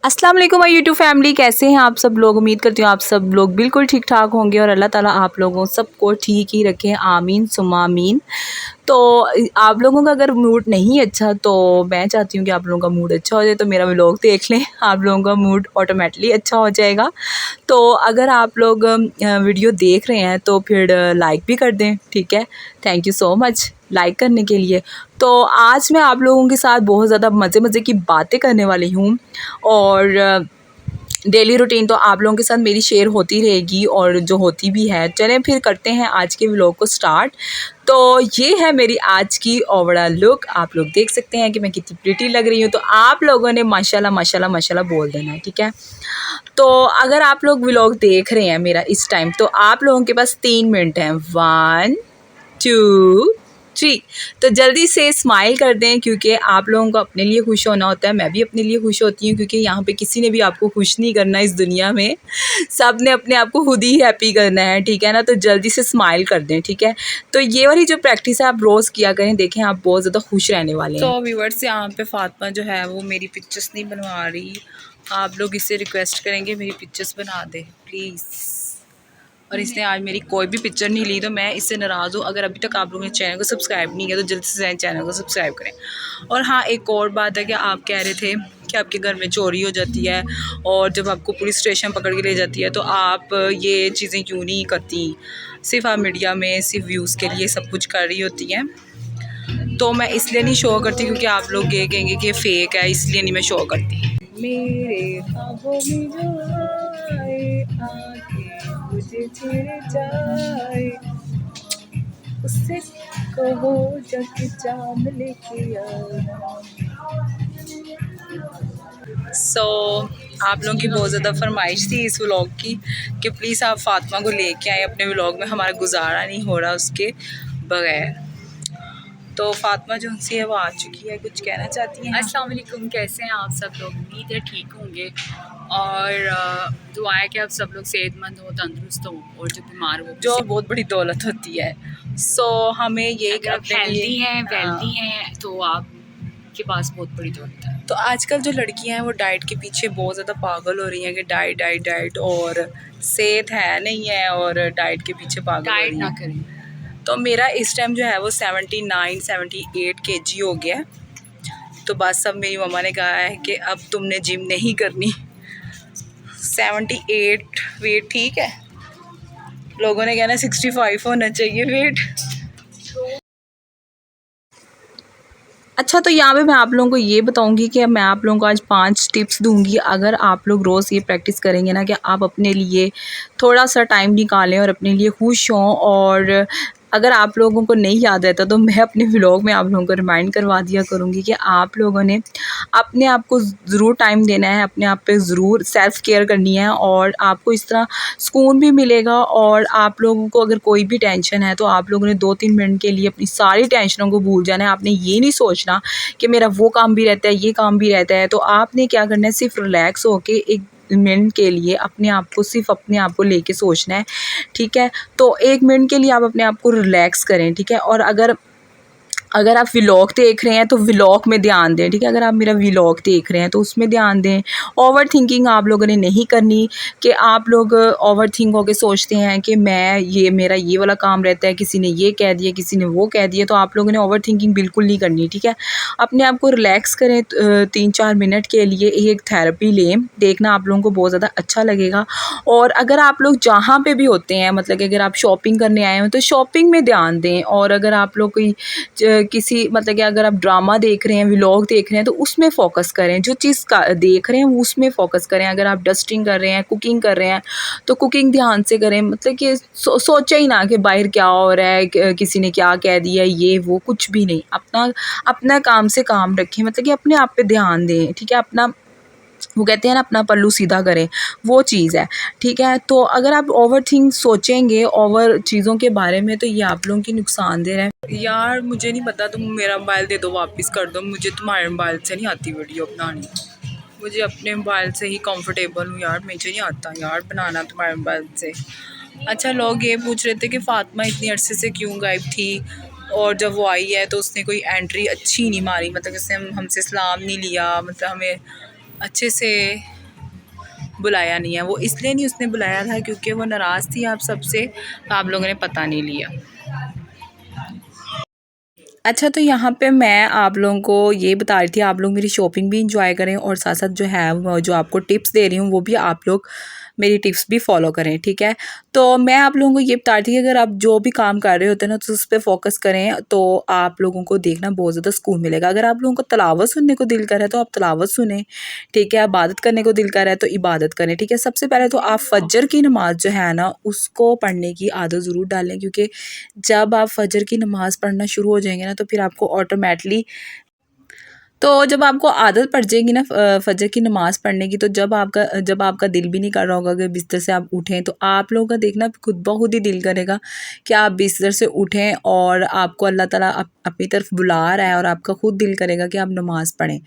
अस्सलाम वालेकुम my YouTube family, कैसे हैं आप सब लोग। उम्मीद करती हूँ आप सब लोग बिल्कुल ठीक ठाक होंगे और अल्लाह ताला आप लोगों सबको ठीक ही रखे, आमीन सुम्मा आमीन। तो आप लोगों का अगर मूड नहीं अच्छा तो मैं चाहती हूँ कि आप लोगों का मूड अच्छा हो जाए, तो मेरा व्लॉग देख लें, आप लोगों का मूड ऑटोमेटिकली अच्छा हो जाएगा। तो अगर आप लोग वीडियो देख रहे हैं तो फिर लाइक भी कर दें, ठीक है। Thank you so much like करने के लिए। तो आज मैं आप लोगों के साथ बहुत ज़्यादा मज़े की बातें करने वाली हूँ और डेली रूटीन तो आप लोगों के साथ मेरी शेयर होती रहेगी और जो होती भी है। चलें फिर करते हैं आज के व्लॉग को स्टार्ट। तो ये है मेरी आज की ओवरऑल लुक। आप लोग देख सकते हैं कि मैं कितनी प्रिटी लग रही हूँ, तो आप लोगों ने माशाल्लाह माशाल्लाह माशाल्लाह बोल देना है, ठीक है। तो अगर आप लोग व्लॉग देख रहे हैं मेरा इस टाइम, तो आप लोगों के पास 3 मिनट हैं। 1 2 3। तो जल्दी से स्माइल कर दें, क्योंकि आप लोगों को अपने लिए खुश होना होता है। मैं भी अपने लिए खुश होती हूँ, क्योंकि यहाँ पे किसी ने भी आपको खुश नहीं करना इस दुनिया में, सब ने अपने आप को खुद ही हैप्पी करना है, ठीक है ना। तो जल्दी से स्माइल कर दें, ठीक है। तो ये वाली जो प्रैक्टिस है आप रोज़ किया करें, देखें आप बहुत ज़्यादा खुश रहने वाले हैं। तो व्यूअर्स, यहाँ पे फातिमा जो है वो मेरी पिक्चर्स नहीं बनवा रही। आप लोग इससे रिक्वेस्ट करेंगे मेरी पिक्चर्स बना दे प्लीज़। और इसने आज मेरी कोई भी पिक्चर नहीं ली, तो मैं इससे नाराज़ हूँ। अगर अभी तक आप लोगों ने चैनल को सब्सक्राइब नहीं किया तो जल्दी से चैनल को सब्सक्राइब करें। और हाँ, एक और बात है कि आप कह रहे थे कि आपके घर में चोरी हो जाती है और जब आपको पुलिस स्टेशन पकड़ के ले जाती है तो आप ये चीज़ें क्यों नहीं करती। सिर्फ आप मीडिया में सिर्फ व्यूज़ के लिए सब कुछ कर रही होती हैं। तो मैं इसलिए नहीं शो करती क्योंकि आप लोग ये कहेंगे कि फेक है, इसलिए नहीं मैं शो करती। मेरे ख्वाबों में जो आए आके मुझे छेड़ जाए, उससे कहो जाके जान लेके आना। आप लोगों की बहुत ज़्यादा फरमाइश थी इस व्लॉग की कि प्लीज़ आप फातिमा को लेके आए अपने व्लॉग में, हमारा गुजारा नहीं हो रहा उसके बगैर। तो फातिमा जो सी है वो आ चुकी है, कुछ कहना चाहती हैं। अस्सलाम वालेकुम, कैसे हैं आप सब लोग। उम्मीद है ठीक होंगे और दुआ है कि आप सब लोग सेहतमंद हो, तंदुरुस्त हो और जो बीमार हो, जो बहुत बड़ी दौलत होती है। हमें ये अगर आप हेल्दी हैं वेल्दी हैं तो आपके पास बहुत बड़ी दौलत है। तो आजकल जो लड़कियां हैं वो डाइट के पीछे बहुत ज़्यादा पागल हो रही हैं कि डाइट डाइट डाइट, और सेहत है नहीं है और डाइट के पीछे पागल हो डाइट रही ना हैं। करें। तो मेरा इस टाइम जो है वो 78 kg हो गया। तो बस अब मेरी मम्मा ने कहा है कि अब तुमने जिम नहीं करनी। 78 वेट ठीक है, लोगों ने कहना 65 होना चाहिए वेट। अच्छा, तो यहाँ पे मैं आप लोगों को ये बताऊंगी कि मैं आप लोगों को आज 5 टिप्स दूंगी। अगर आप लोग रोज़ ये प्रैक्टिस करेंगे ना कि आप अपने लिए थोड़ा सा टाइम निकालें और अपने लिए खुश हों, और अगर आप लोगों को नहीं याद रहता तो मैं अपने व्लॉग में आप लोगों को रिमाइंड करवा दिया करूँगी कि आप लोगों ने अपने आप को ज़रूर टाइम देना है, अपने आप पे ज़रूर सेल्फ़ केयर करनी है, और आपको इस तरह सुकून भी मिलेगा। और आप लोगों को अगर कोई भी टेंशन है तो आप लोगों ने 2-3 मिनट के लिए अपनी सारी टेंशनों को भूल जाना है। आपने ये नहीं सोचना कि मेरा वो काम भी रहता है, ये काम भी रहता है। तो आपने क्या करना है, सिर्फ रिलैक्स होके 1 मिनट के लिए अपने आप को, सिर्फ अपने आप को लेके सोचना है, ठीक है। तो 1 मिनट के लिए आप अपने आप को रिलैक्स करें, ठीक है। और अगर आप व्लॉग देख रहे हैं तो व्लॉग में ध्यान दें, ठीक है। अगर आप मेरा व्लॉग देख रहे हैं तो उसमें ध्यान दें। ओवर थिंकिंग आप लोगों ने नहीं करनी कि आप लोग ओवर थिंक होकर सोचते हैं कि मेरा ये वाला काम रहता है, किसी ने ये कह दिया, किसी ने वो कह दिया। तो आप लोगों ने ओवर थिंकिंग बिल्कुल नहीं करनी, ठीक है। अपने आप को रिलैक्स करें 3-4 मिनट के लिए, एक थेरेपी लें, देखना आप लोगों को बहुत ज़्यादा अच्छा लगेगा। और अगर आप लोग जहाँ पे भी होते हैं, मतलब कि अगर आप शॉपिंग करने आए हो तो शॉपिंग में ध्यान दें। और अगर आप लोग कोई किसी, मतलब कि अगर आप ड्रामा देख रहे हैं, व्लॉग देख रहे हैं, तो उसमें फ़ोकस करें, जो चीज़ का देख रहे हैं उसमें फ़ोकस करें। अगर आप डस्टिंग कर रहे हैं, कुकिंग कर रहे हैं, तो कुकिंग ध्यान से करें। मतलब कि सोचे ही ना कि बाहर क्या हो रहा है, किसी ने क्या कह दिया, ये वो कुछ भी नहीं। अपना अपना काम से काम रखें, मतलब कि अपने आप पे ध्यान दें, ठीक है। अपना, वो कहते हैं ना, अपना पल्लू सीधा करें, वो चीज़ है, ठीक है। तो अगर आप ओवर थिंक सोचेंगे ओवर चीज़ों के बारे में, तो ये आप लोगों की नुकसानदेह है। यार मुझे नहीं पता, तुम मेरा मोबाइल दे दो, वापस कर दो। मुझे तुम्हारे मोबाइल से नहीं आती वीडियो बनानी, मुझे अपने मोबाइल से ही कंफर्टेबल हूँ यार, मुझे नहीं आता यार बनाना तुम्हारे मोबाइल से। अच्छा, लोग ये पूछ रहे थे कि फातिमा इतनी अरसे से क्यों गायब थी, और जब वो आई है तो उसने कोई एंट्री अच्छी नहीं मारी, मतलब उसने हमसे सलाम नहीं लिया, मतलब हमें अच्छे से बुलाया नहीं है। वो इसलिए नहीं उसने बुलाया था क्योंकि वो नाराज़ थी आप सबसे, तो आप लोगों ने पता नहीं लिया। अच्छा, तो यहाँ पे मैं आप लोगों को ये बता रही थी, आप लोग मेरी शॉपिंग भी इंजॉय करें और साथ साथ जो है जो आपको टिप्स दे रही हूँ वो भी आप लोग मेरी टिप्स भी फॉलो करें, ठीक है। तो मैं आप लोगों को ये बता रही थी कि अगर आप जो भी काम कर रहे होते हैं ना तो उस पर फोकस करें, तो आप लोगों को देखना बहुत ज़्यादा सुकून मिलेगा। अगर आप लोगों को तिलावत सुनने को दिल कर रहा है तो आप तिलावत सुने, ठीक है। इबादत करने को दिल कर रहा है तो इबादत करें, ठीक है। सबसे पहले तो आप फजर की नमाज़ जो है ना उसको पढ़ने की आदत ज़रूर डालें, क्योंकि जब आप फजर की नमाज़ पढ़ना शुरू हो जाएंगे ना तो फिर आपको ऑटोमेटली, तो जब आपको आदत पड़ जाएगी ना फजर की नमाज़ पढ़ने की, तो जब आपका दिल भी नहीं कर रहा होगा कि बिस्तर से आप उठें, तो आप लोगों का देखना खुद ब खुद ही दिल करेगा कि आप बिस्तर से उठें और आपको अल्लाह ताला अपनी तरफ बुला रहा है और आपका खुद दिल करेगा कि आप नमाज़ पढ़ें,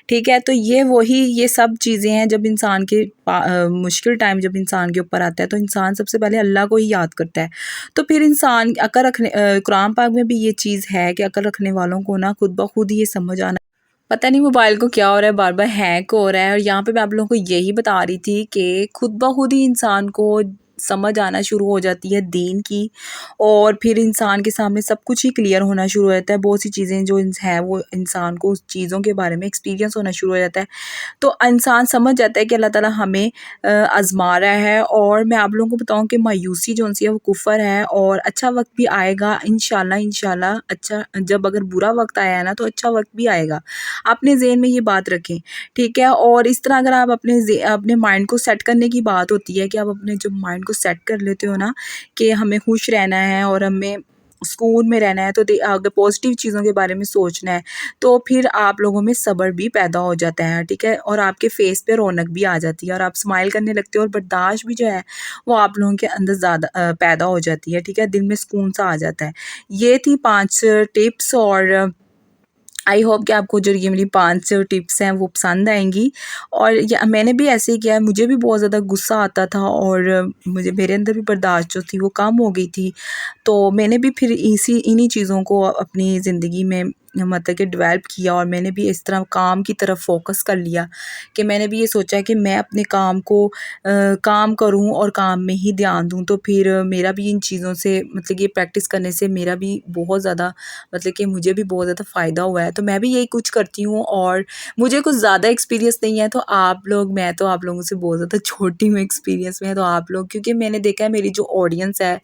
ठीक है। तो ये सब चीज़ें हैं जब इंसान के मुश्किल टाइम जब इंसान के ऊपर आता है तो इंसान सबसे पहले अल्लाह को ही याद करता है। तो फिर इंसान अकल रखने, कुरान पाक में भी ये चीज़ है कि अकल रखने वालों को ना खुद ब खुद ही ये समझ आना, पता नहीं मोबाइल को क्या हो रहा है, बार-बार हैक हो रहा है। और यहाँ पे मैं आप लोगों को यही बता रही थी कि खुद ब खुद ही इंसान को समझ आना शुरू हो जाती है दीन की, और फिर इंसान के सामने सब कुछ ही क्लियर होना शुरू हो जाता है। बहुत सी चीज़ें जो है वो इंसान को उस चीज़ों के बारे में एक्सपीरियंस होना शुरू हो जाता है। तो इंसान समझ जाता है कि अल्लाह ताला हमें आज़मा रहा है। और मैं आप लोगों को बताऊँ कि मायूसी जो-सी है वो कुफ़र है, और अच्छा वक़्त भी आएगा इंशाल्लाह, इंशाल्लाह। अच्छा, जब अगर बुरा वक़्त आया है ना तो अच्छा वक़्त भी आएगा। अपने ज़हन में ये बात रखें, ठीक है। और इस तरह अगर आप अपने माइंड को सेट करने की बात होती है कि आप अपने जब माइंड को सेट कर लेते हो ना कि हमें खुश रहना है और हमें सुकून में रहना है, तो अगर पॉजिटिव चीज़ों के बारे में सोचना है तो फिर आप लोगों में सब्र भी पैदा हो जाता है, ठीक है। और आपके फेस पे रौनक भी आ जाती है और आप स्माइल करने लगते हो, और बर्दाश्त भी जो है वो आप लोगों के अंदर ज़्यादा पैदा हो जाती है, ठीक है। दिल में सुकून सा आ जाता है। ये थी 5 टिप्स, और आई होप कि आपको जो ये मेरी 5 टिप्स हैं वो पसंद आएँगी। और मैंने भी ऐसे ही किया है, मुझे भी बहुत ज़्यादा गुस्सा आता था और मेरे अंदर भी बर्दाश्त जो थी वो कम हो गई थी। तो मैंने भी फिर इन्हीं चीज़ों को अपनी ज़िंदगी में मतलब कि डेवलप किया, और मैंने भी इस तरह काम की तरफ फ़ोकस कर लिया कि मैंने भी ये सोचा कि मैं अपने काम को काम करूँ और काम में ही ध्यान दूँ। तो फिर मेरा भी इन चीज़ों से मतलब ये प्रैक्टिस करने से मेरा भी बहुत ज़्यादा मतलब कि मुझे भी बहुत ज़्यादा फ़ायदा हुआ है। तो मैं भी यही कुछ करती हूँ, और मुझे कुछ ज़्यादा एक्सपीरियंस नहीं है, तो मैं तो आप लोगों से बहुत ज़्यादा छोटी हूँ एक्सपीरियंस में। तो आप लोग, क्योंकि मैंने देखा है मेरी जो ऑडियंस है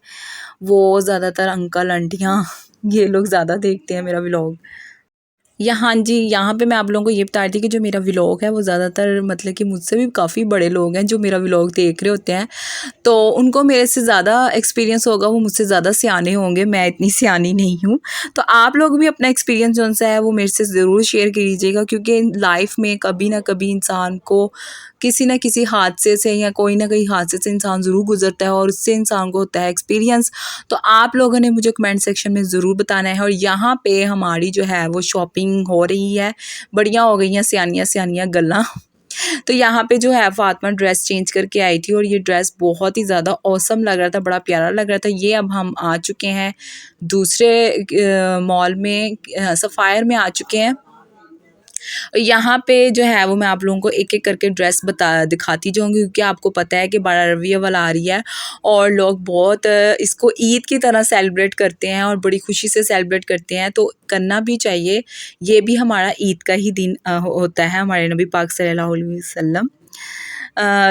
वो ज़्यादातर अंकल आंटियाँ ये लोग ज़्यादा देखते हैं मेरा व्लॉग। हाँ जी, यहाँ पे मैं आप लोगों को ये बता रही थी कि जो मेरा व्लॉग है वो ज़्यादातर मतलब कि मुझसे भी काफ़ी बड़े लोग हैं जो मेरा व्लॉग देख रहे होते हैं। तो उनको मेरे से ज़्यादा एक्सपीरियंस होगा, वो मुझसे ज़्यादा सियाने होंगे, मैं इतनी सियानी नहीं हूँ। तो आप लोग भी अपना एक्सपीरियंस जो-सा है वो मेरे से ज़रूर शेयर कीजिएगा, क्योंकि लाइफ़ में कभी ना कभी इंसान को किसी न किसी हादसे से या कोई ना कोई हादसे से इंसान ज़रूर गुज़रता है, और उससे इंसान को होता है एक्सपीरियंस। तो आप लोगों ने मुझे कमेंट सेक्शन में ज़रूर बताना है। और यहाँ पे हमारी जो है वो शॉपिंग हो रही है, बढ़िया हो गई हैं सियानियाँ गल्लां। तो यहाँ पे जो है फ़ातिमा ड्रेस चेंज करके आई थी, और ये ड्रेस बहुत ही ज़्यादा ऑसम लग रहा था, बड़ा प्यारा लग रहा था। ये अब हम आ चुके हैं दूसरे मॉल में, सफ़ायर में आ चुके हैं। यहाँ पे जो है वो मैं आप लोगों को एक-एक करके ड्रेस दिखाती जाऊँगी, क्योंकि आपको पता है कि 12 रबी अव्वल आ रही है, और लोग बहुत इसको ईद की तरह सेलिब्रेट करते हैं और बड़ी खुशी से सेलिब्रेट करते हैं, तो करना भी चाहिए। ये भी हमारा ईद का ही दिन होता है। हमारे नबी पाक सल्लल्लाहु अलैहि वसल्लम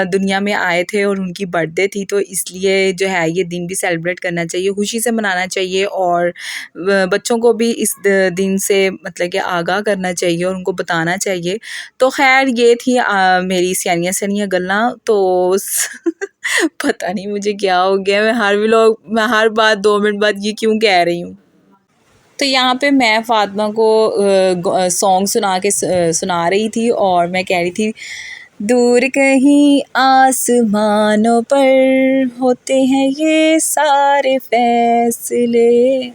दुनिया में आए थे और उनकी बर्थडे थी, तो इसलिए जो है ये दिन भी सेलिब्रेट करना चाहिए, खुशी से मनाना चाहिए, और बच्चों को भी इस दिन से मतलब कि आगाह करना चाहिए और उनको बताना चाहिए। तो खैर ये थी मेरी सियानियाँ गल्लां। तो पता नहीं मुझे क्या हो गया, मैं हर बात 2 मिनट बाद ये क्यों कह रही हूँ। तो यहाँ पे मैं फ़ातिमा को सॉन्ग सुना रही थी, और मैं कह रही थी, दूर कहीं आसमानों पर होते हैं ये सारे फैसले,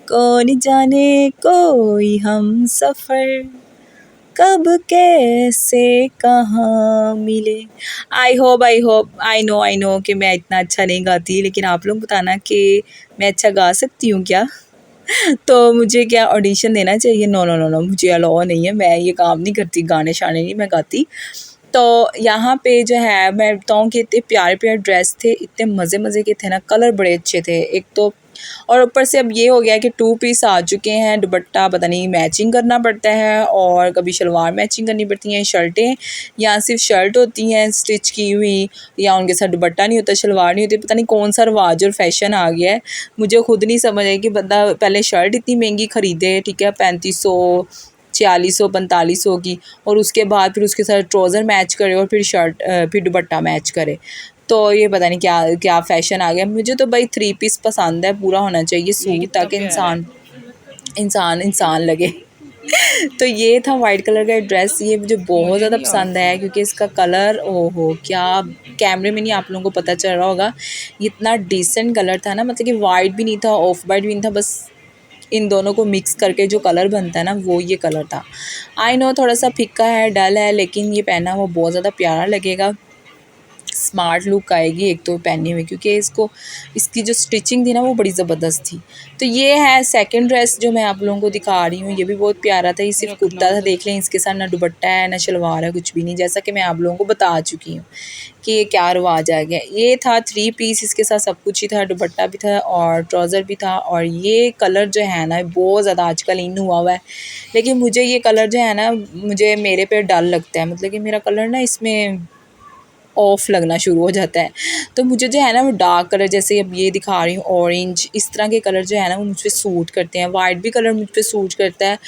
कौन जाने कोई हम सफ़र कब कैसे कहाँ मिले। आई नो कि मैं इतना अच्छा नहीं गाती, लेकिन आप लोग बताना कि मैं अच्छा गा सकती हूँ क्या? तो मुझे क्या ऑडिशन देना चाहिए? नो, मुझे अलाउ नहीं है, मैं ये काम नहीं करती, गाने शाने नहीं मैं गाती। तो यहाँ पे जो है मैं बताऊँ कि इतने प्यारे प्यारे ड्रेस थे, इतने मज़े मज़े के थे ना, कलर बड़े अच्छे थे एक तो। और ऊपर से अब ये हो गया कि 2 पीस आ चुके हैं, दुपट्टा पता नहीं मैचिंग करना पड़ता है और कभी शलवार मैचिंग करनी पड़ती हैं। शर्टें या सिर्फ शर्ट होती हैं स्टिच की हुई, या उनके साथ दुपट्टा नहीं होता, शलवार नहीं होती। पता नहीं कौन सा रवाज और फैशन आ गया है, मुझे खुद नहीं समझ आई कि बंदा पहले शर्ट इतनी महंगी ख़रीदे, ठीक है, 3500 4600 4500 की, और उसके बाद फिर उसके साथ ट्राउज़र मैच करे और फिर शर्ट फिर दुपट्टा मैच करे। तो ये पता नहीं क्या क्या फ़ैशन आ गया। मुझे तो भाई 3 पीस पसंद है, पूरा होना चाहिए सूट, ताकि इंसान लगे। तो ये था वाइट कलर का ड्रेस, ये मुझे बहुत ज़्यादा पसंद आया क्योंकि इसका कलर, ओहो क्या, कैमरे में नहीं आप लोगों को पता चल रहा होगा, ये इतना डिसेंट कलर था ना, मतलब कि वाइट भी नहीं था, ऑफ वाइट भी नहीं था, बस इन दोनों को मिक्स करके जो कलर बनता है ना, वो ये कलर था। आई नो थोड़ा सा फीका है, डल है, लेकिन ये पहना वो बहुत ज़्यादा प्यारा लगेगा, स्मार्ट लुक आएगी एक तो पहने हुए, क्योंकि इसकी जो स्टिचिंग थी ना वो बड़ी ज़बरदस्त थी। तो ये है सेकंड ड्रेस जो मैं आप लोगों को दिखा रही हूँ, ये भी बहुत प्यारा था। ये सिर्फ कुर्ता था, देख लें, इसके साथ ना दुपट्टा है ना शलवार है, कुछ भी नहीं, जैसा कि मैं आप लोगों को बता चुकी हूँ कि ये क्या रिवाज आ गया। ये था 3 पीस, इसके साथ सब कुछ ही था, दुपट्टा भी था और ट्राउज़र भी था। और ये कलर जो है ना बहुत ज़्यादा आजकल इन हुआ हुआ है, लेकिन मुझे ये कलर जो है ना, मुझे मेरे पे डल लगता है, मतलब कि मेरा कलर ना इसमें ऑफ लगना शुरू हो जाता है। तो मुझे जो है ना वो डार्क कलर, जैसे अब ये दिखा रही हूँ ऑरेंज, इस तरह के कलर जो है ना वो मुझ पे सूट करते हैं। वाइट भी कलर मुझ पे सूट करता है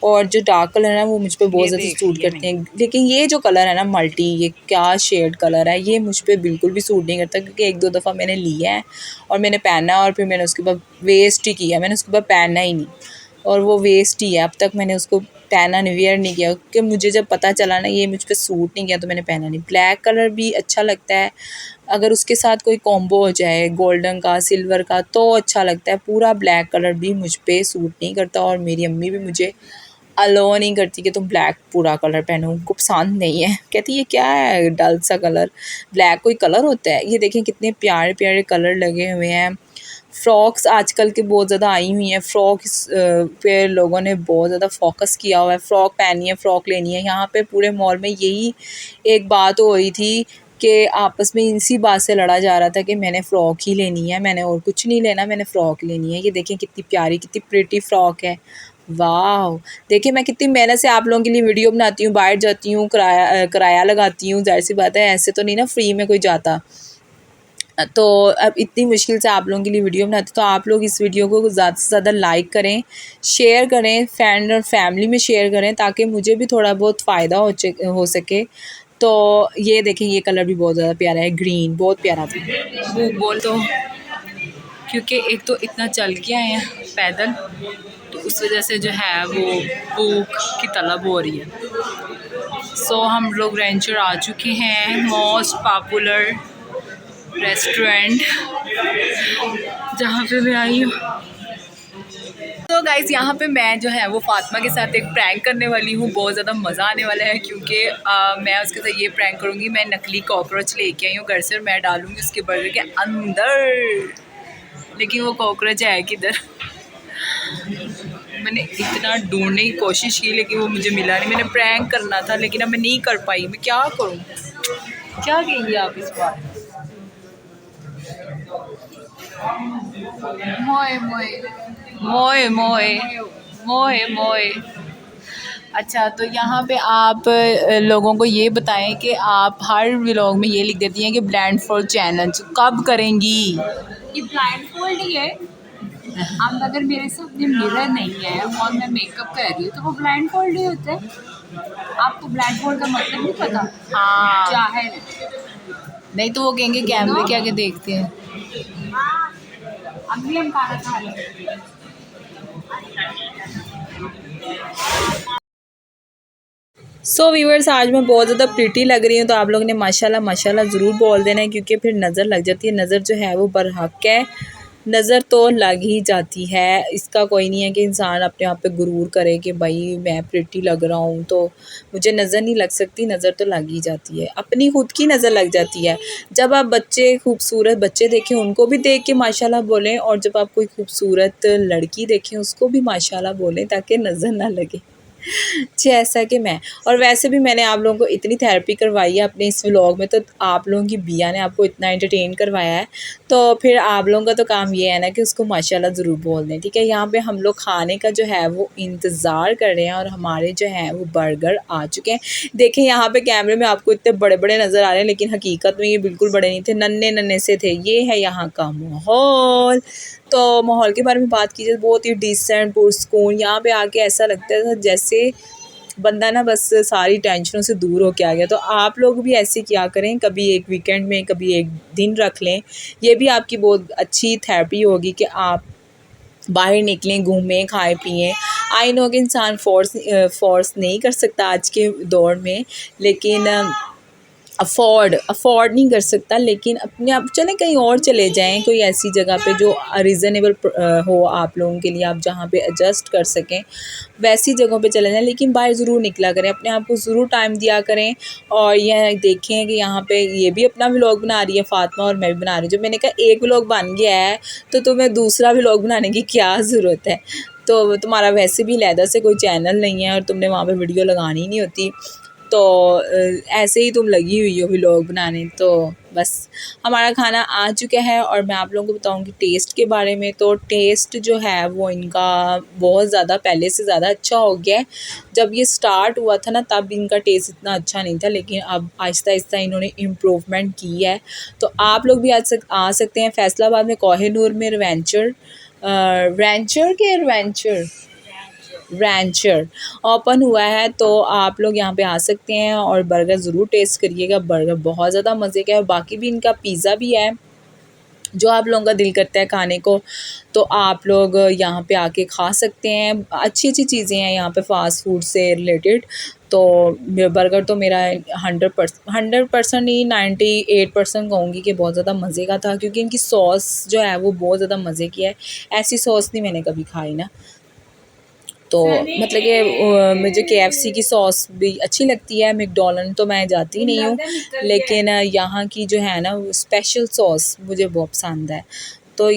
और जो डार्क कलर है वो मुझ पे बहुत ज़्यादा सूट करते हैं। लेकिन ये जो कलर है ना मल्टी, ये क्या शेड कलर है, ये मुझ पे बिल्कुल भी सूट नहीं करता, क्योंकि 1-2 दफ़ा मैंने लिया है और मैंने पहना और फिर मैंने उसके बाद वेस्ट ही किया, मैंने उसके बाद पहना ही नहीं और वो वेस्ट ही है। अब तक मैंने उसको पहना नहीं, वेयर नहीं किया, क्योंकि मुझे जब पता चला ना ये मुझ पे सूट नहीं किया तो मैंने पहना नहीं। ब्लैक कलर भी अच्छा लगता है, अगर उसके साथ कोई कॉम्बो हो जाए गोल्डन का सिल्वर का तो अच्छा लगता है। पूरा ब्लैक कलर भी मुझ पे सूट नहीं करता और मेरी अम्मी भी मुझे अलो नहीं करती कि तुम ब्लैक पूरा कलर पहनो, उनको पसंद नहीं है, कहती ये क्या है डल सा कलर, ब्लैक कोई कलर होता है। ये देखें कितने प्यारे प्यारे कलर लगे हुए हैं। फ़्रॉक्स आजकल के बहुत ज़्यादा आई हुई हैं, फ़्रॉक्स पे लोगों ने बहुत ज़्यादा फोकस किया हुआ है, फ़्रॉक पहनी है, फ़्रॉक लेनी है। यहाँ पे पूरे मॉल में यही एक बात हो रही थी कि आपस में इसी बात से लड़ा जा रहा था कि मैंने फ़्रॉक ही लेनी है, मैंने और कुछ नहीं लेना, मैंने फ़्रॉक लेनी है। ये देखें कितनी प्यारी कितनी प्रिटी फ़्रॉक है, वाह! देखिए मैं कितनी मेहनत से आप लोगों के लिए वीडियो बनाती हूँ, बाहर जाती हूँ, किराया लगाती हूँ, ज़ाहिर सी बात है ऐसे तो नहीं ना फ्री में कोई जाता। तो अब इतनी मुश्किल से आप लोगों के लिए वीडियो बनाते, तो आप लोग इस वीडियो को ज़्यादा से ज़्यादा लाइक करें, शेयर करें, फ्रेंड और फैमिली में शेयर करें, ताकि मुझे भी थोड़ा बहुत फ़ायदा हो सके। तो ये देखें ये कलर भी बहुत ज़्यादा प्यारा है, ग्रीन बहुत प्यारा था। वो बोल दो, क्योंकि एक तो इतना चल के आए हैं पैदल, तो उस वजह से जो है वो भूख की तलब हो रही है। सो हम लोग रेंचर आ चुके हैं, मोस्ट पॉपुलर रेस्टोरेंट जहाँ पे मैं आई हूँ। तो गाइज़ यहाँ पे मैं जो है वो फातिमा के साथ एक प्रैंक करने वाली हूँ, बहुत ज़्यादा मज़ा आने वाला है, क्योंकि मैं उसके साथ ये प्रैंक करूँगी, मैं नकली कॉकरोच लेके आई हूँ घर से और मैं डालूँगी उसके बर्गर के अंदर, लेकिन वो कॉकरोच है किधर। मैंने इतना ढूंढने की कोशिश की लेकिन वो मुझे मिला नहीं। मैंने प्रैंक करना था लेकिन अब मैं नहीं कर पाई, मैं क्या करूँ, क्या कहेंगे आप इस बार? मोए मोए मोए मोए मोए मोए। अच्छा, तो यहाँ पे आप लोगों को ये बताएं कि आप हर व्लॉग में ये लिख देती हैं कि ब्लाइंड फोल्ड चैलेंज कब करेंगी? ये ब्लाइंड फोल्ड ही है। अब अगर मेरे सामने मिरर नहीं है और मैं मेकअप कर रही हूँ तो वो ब्लाइंड फोल्ड ही होता है। आपको ब्लाइंड फोल्ड का मतलब नहीं पता? हाँ, जाहिर है। नहीं तो वो कहेंगे कैमरे के आगे देखते हैं। अब भी हम खाना खा रहे हैं। सो व्यूअर्स, आज मैं बहुत ज़्यादा प्रिटी लग रही हूँ, तो आप लोगों ने माशाल्लाह माशाल्लाह ज़रूर बोल देना है, क्योंकि फिर नज़र लग जाती है। नज़र जो है वो बरहक है, नज़र तो लग ही जाती है। इसका कोई नहीं है कि इंसान अपने आप पे गुरूर करे कि भाई मैं प्रिटी लग रहा हूँ तो मुझे नज़र नहीं लग सकती, नज़र तो लग ही जाती है, अपनी खुद की नज़र लग जाती है। जब आप बच्चे खूबसूरत बच्चे देखें उनको भी देख के माशाल्लाह बोलें, और जब आप कोई खूबसूरत लड़की देखें उसको भी माशाल्लाह बोलें, ताकि नज़र ना लगे। जैसा कि मैं, और वैसे भी मैंने आप लोगों को इतनी थेरेपी करवाई है अपने इस व्लॉग में, तो आप लोगों की बिया ने आपको इतना एंटरटेन करवाया है, तो फिर आप लोगों का तो काम ये है ना कि उसको माशाल्लाह ज़रूर बोल दें, ठीक है। यहाँ पे हम लोग खाने का जो है वो इंतज़ार कर रहे हैं और हमारे जो है वो बर्गर आ चुके हैं। देखें यहाँ पे कैमरे में आपको इतने बड़े बड़े नज़र आ रहे हैं, लेकिन हकीकत में ये बिल्कुल बड़े नहीं थे, नन्हे नन्हे से थे। ये है यहाँ का माहौल। तो माहौल के बारे में बात कीजिए, बहुत ही डिसेंट पुरसकून। यहाँ पे आके ऐसा लगता था जैसे बंदा ना बस सारी टेंशनों से दूर होके आ गया। तो आप लोग भी ऐसे किया करें, कभी एक वीकेंड में कभी एक दिन रख लें, ये भी आपकी बहुत अच्छी थेरेपी होगी कि आप बाहर निकलें, घूमें, खाएं पिएं। आई नो कि इंसान फोर्स नहीं कर सकता आज के दौर में, लेकिन अफोर्ड नहीं कर सकता, लेकिन अपने आप चलें कहीं और चले जाएं, कोई ऐसी जगह पे जो रीज़नेबल हो आप लोगों के लिए, आप जहाँ पे एडजस्ट कर सकें वैसी जगहों पे चले जाएं, लेकिन बाहर ज़रूर निकला करें, अपने आप को ज़रूर टाइम दिया करें। और यह देखें कि यहाँ पे ये भी अपना व्लॉग बना रही है फ़ातिमा और मैं भी बना रही हूँ। जब मैंने कहा एक व्लॉग बन गया है तो तुम्हें दूसरा व्लॉग बनाने की क्या ज़रूरत है, तो तुम्हारा वैसे भी अलहदा से कोई चैनल नहीं है और तुमने वहाँ पर वीडियो लगानी नहीं होती, तो ऐसे ही तुम लगी हुई हो व्लॉग बनाने। तो बस हमारा खाना आ चुका है और मैं आप लोगों को बताऊंगी टेस्ट के बारे में। तो टेस्ट जो है वो इनका बहुत ज़्यादा पहले से ज़्यादा अच्छा हो गया है। जब ये स्टार्ट हुआ था ना तब इनका टेस्ट इतना अच्छा नहीं था, लेकिन अब आहिस्ता आहिस्ता इन्होंने इम्प्रूवमेंट की है। तो आप लोग भी आ सकते हैं फैसलाबाद में कोहिनूर में रैंचर ओपन हुआ है, तो आप लोग यहाँ पे आ सकते हैं और बर्गर ज़रूर टेस्ट करिएगा। बर्गर बहुत ज़्यादा मज़े का है। बाकी भी इनका पिज़्ज़ा भी है, जो आप लोगों का दिल करता है खाने को तो आप लोग यहाँ पे आके खा सकते हैं। अच्छी अच्छी चीज़ें हैं यहाँ पे फ़ास्ट फूड से रिलेटेड। तो बर्गर तो मेरा 100% नहीं 98% कहूँगी कि बहुत ज़्यादा मज़े का था, क्योंकि इनकी सॉस जो है वो बहुत ज़्यादा मज़े की है। ऐसी सॉस नहीं मैंने कभी खाई ना। तो मतलब कि मुझे KFC की सॉस भी अच्छी लगती है, मैकडॉनल्ड तो मैं जाती नहीं हूँ, लेकिन यहाँ की जो है ना वो स्पेशल सॉस मुझे बहुत पसंद है। तो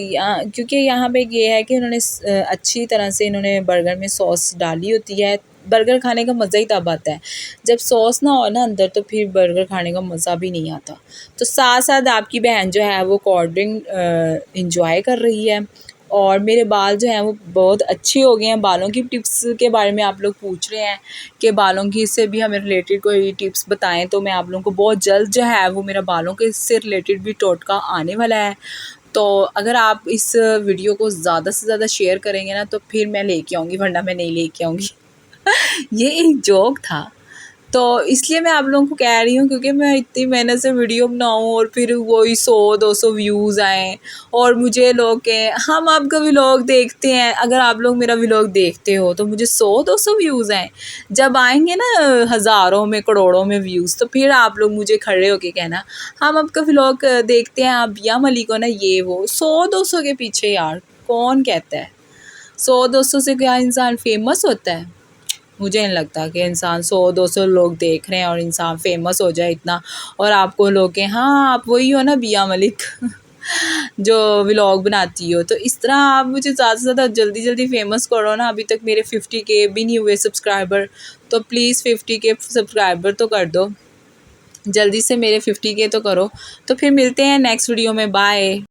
क्योंकि यहाँ पे ये है कि उन्होंने अच्छी तरह से इन्होंने बर्गर में सॉस डाली होती है। बर्गर खाने का मज़ा ही तब आता है जब सॉस ना हो ना अंदर, तो फिर बर्गर खाने का मज़ा भी नहीं आता। तो साथ साथ आपकी बहन जो है वो कोल्ड ड्रिंक इंजॉय कर रही है। और मेरे बाल जो हैं वो बहुत अच्छे हो गए हैं। बालों की टिप्स के बारे में आप लोग पूछ रहे हैं कि बालों की से भी हमें रिलेटेड कोई टिप्स बताएं, तो मैं आप लोगों को बहुत जल्द जो है वो मेरा बालों के से रिलेटेड भी टोटका आने वाला है। तो अगर आप इस वीडियो को ज़्यादा से ज़्यादा शेयर करेंगे ना तो फिर मैं लेके आऊँगी, वरना मैं नहीं लेके आऊँगी। ये एक जोक था, तो इसलिए मैं आप लोगों को कह रही हूँ, क्योंकि मैं इतनी मेहनत से वीडियो बनाऊँ और फिर वही 100-200 व्यूज़ आएँ और मुझे लोग कहें हम आपका व्लॉग देखते हैं। अगर आप लोग मेरा व्लॉग देखते हो तो मुझे 100-200 व्यूज़ आएँ। जब आएंगे ना हज़ारों में करोड़ों में व्यूज़, तो फिर आप लोग मुझे खड़े होके कहना हम आपका व्लॉग देखते हैं, आप बिया मलिक हो ना, ये वो 100-200 के पीछे यार कौन कहता है? 100-200 से क्या इंसान फेमस होता है? मुझे नहीं लगता कि इंसान 100-200 लोग देख रहे हैं और इंसान फेमस हो जाए इतना, और आपको लोग कहें हाँ आप वही हो ना बिया मलिक जो व्लॉग बनाती हो। तो इस तरह आप मुझे ज़्यादा से ज़्यादा जल्दी जल्दी फेमस करो ना। अभी तक मेरे 50K भी नहीं हुए सब्सक्राइबर, तो प्लीज़ 50K सब्सक्राइबर तो कर दो, जल्दी से मेरे 50K तो करो। तो फिर मिलते हैं नेक्स्ट वीडियो में, बाय।